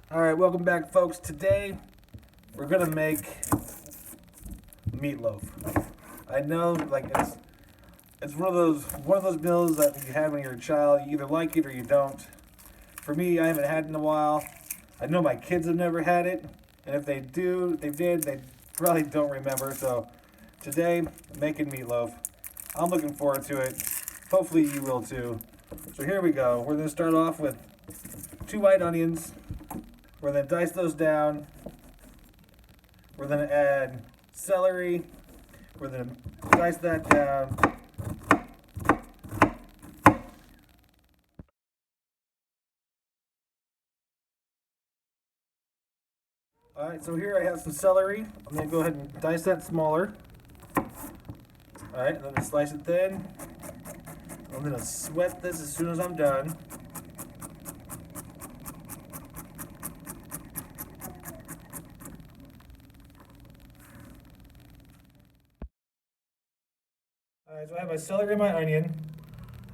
All right, welcome back, folks. Today we're gonna make meatloaf. I know, like it's one of those meals that you had when you were a child. You either like it or you don't. For me, I haven't had it in a while. I know my kids have never had it, and if they did, they probably don't remember. So today, I'm making meatloaf. I'm looking forward to it. Hopefully, you will too. So here we go. We're gonna start off with 2 white onions. We're going to dice those down. We're going to add celery. We're going to dice that down. Alright, so here I have some celery. I'm going to go ahead and dice that smaller. Alright, I'm going to slice it thin. I'm going to sweat this as soon as I'm done. Alright, so I have my celery and my onion.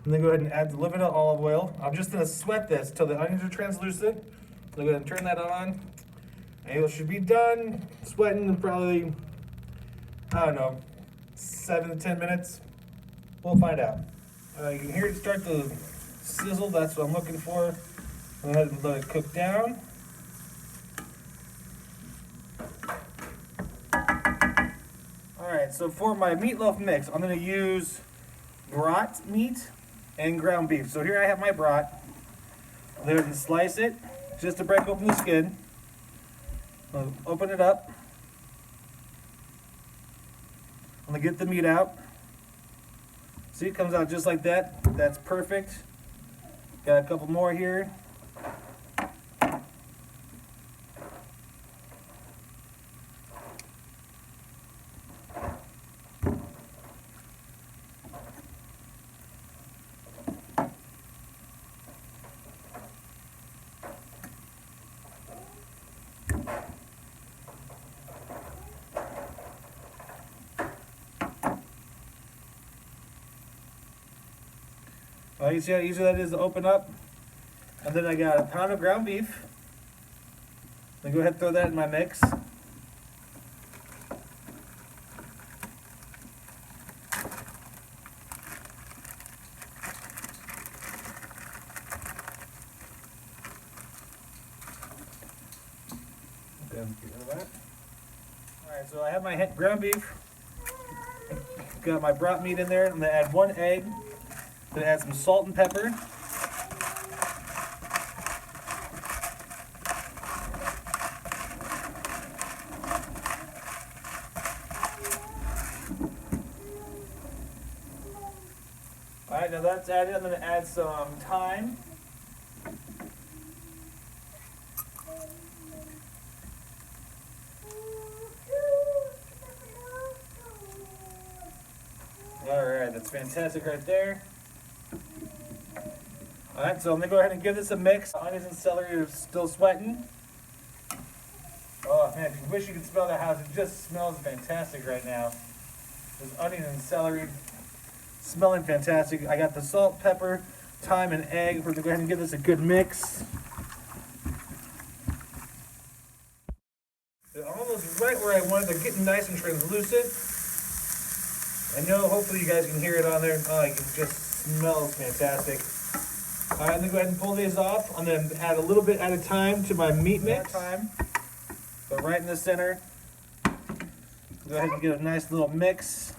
I'm going to go ahead and add a little bit of olive oil. I'm just going to sweat this till the onions are translucent. I'm going to go ahead and turn that on. And it should be done sweating in probably, I don't know, 7 to 10 minutes. We'll find out. You can hear it start to sizzle. That's what I'm looking for. Go ahead and let it cook down. Alright, so for my meatloaf mix, I'm going to use Brat meat and ground beef. So here I have my Brat. I'm going to slice it just to break open the skin. I'll open it up. I'm going to get the meat out. See, it comes out just like that. That's perfect. Got a couple more here. You see how easy that is to open up? And then I got a pound of ground beef. I'm gonna go ahead and throw that in my mix. Get rid of that. Alright, so I have my ground beef. Got my Brat meat in there. I'm gonna add 1 egg. I'm going to add some salt and pepper. Alright, now that's added. I'm going to add some thyme. Alright, that's fantastic right there. Alright, so I'm going to go ahead and give this a mix. Onions and celery are still sweating. Oh man, if you wish you could smell the house, it just smells fantastic right now. Those onions and celery smelling fantastic. I got the salt, pepper, thyme, and egg. We're going to go ahead and give this a good mix. They're almost right where I wanted. They're getting nice and translucent. I know, hopefully you guys can hear it on there. Oh, it just smells fantastic. All right, I'm gonna go ahead and pull these off. I'm gonna add a little bit at a time to my meat mix. So right in the center. Go ahead and get a nice little mix.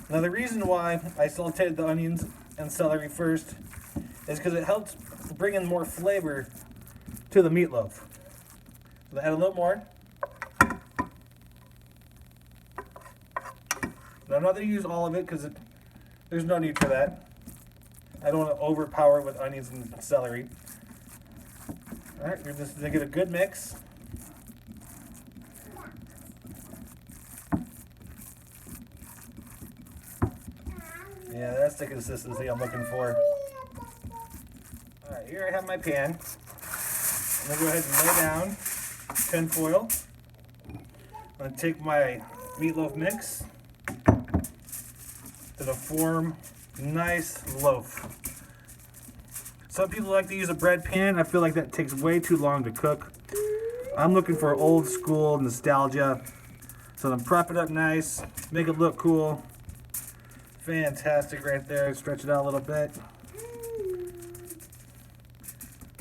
Now the reason why I sauteed the onions and celery first is because it helps bring in more flavor to the meatloaf. So add a little more. Now I'm not going to use all of it because there's no need for that. I don't want to overpower it with onions and celery. Alright, we're just going to get a good mix. Yeah, that's the consistency I'm looking for. Alright, here I have my pan. I'm going to go ahead and lay down tin foil. I'm going to take my meatloaf mix to form nice loaf. Some people like to use a bread pan. I feel like that takes way too long to cook. I'm looking for old school nostalgia. So then prop it up nice, make it look cool. Fantastic right there. Stretch it out a little bit.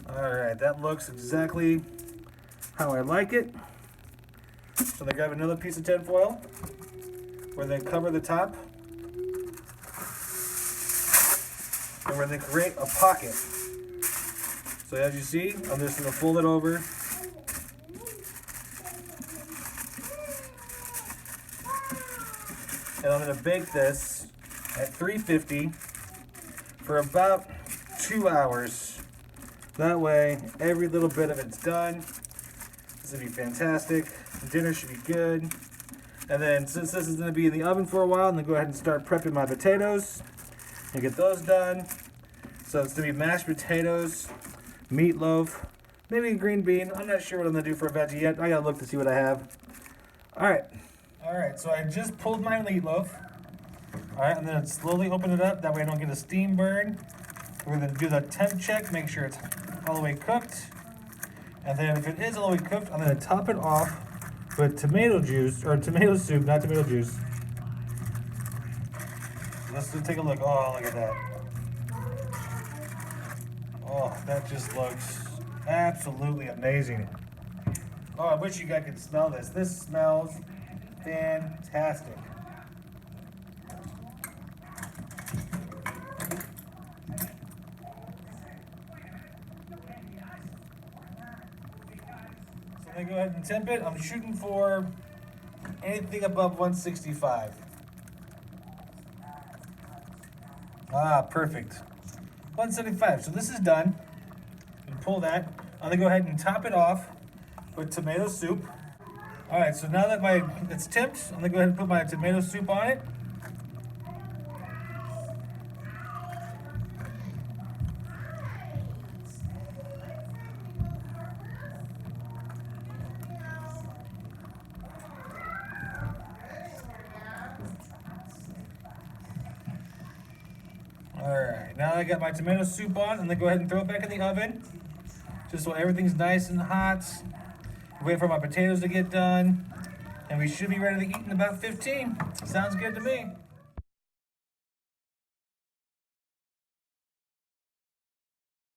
Alright, that looks exactly how I like it. So then grab another piece of tin foil. We're going to cover the top. And we're going to create a pocket. So as you see, I'm just going to fold it over. And I'm going to bake this at 350 for about 2 hours. That way, every little bit of it's done. This will be fantastic. Dinner should be good. And then, since this is going to be in the oven for a while, I'm going to go ahead and start prepping my potatoes and get those done. So it's going to be mashed potatoes, meatloaf, maybe a green bean. I'm not sure what I'm going to do for a veggie yet. I got to look to see what I have. Alright, so I just pulled my meatloaf. Alright, I'm going to slowly open it up. That way I don't get a steam burn. We're going to do the temp check, make sure it's all the way cooked. And then if it is all the way cooked, I'm going to top it off with tomato juice, or tomato soup, not tomato juice. Let's take a look. Oh, look at that. Oh, that just looks absolutely amazing. Oh, I wish you guys could smell this. This smells fantastic. So I'm going to go ahead and temp it. I'm shooting for anything above 165. Ah, perfect. 175. So this is done. And pull that. I'm going to go ahead and top it off with tomato soup. Alright, so now that it's temped, I'm going to go ahead and put my tomato soup on it. Alright, now that I got my tomato soup on, I'm going to go ahead and throw it back in the oven. Just so everything's nice and hot. Wait for my potatoes to get done. And we should be ready to eat in about 15. Sounds good to me.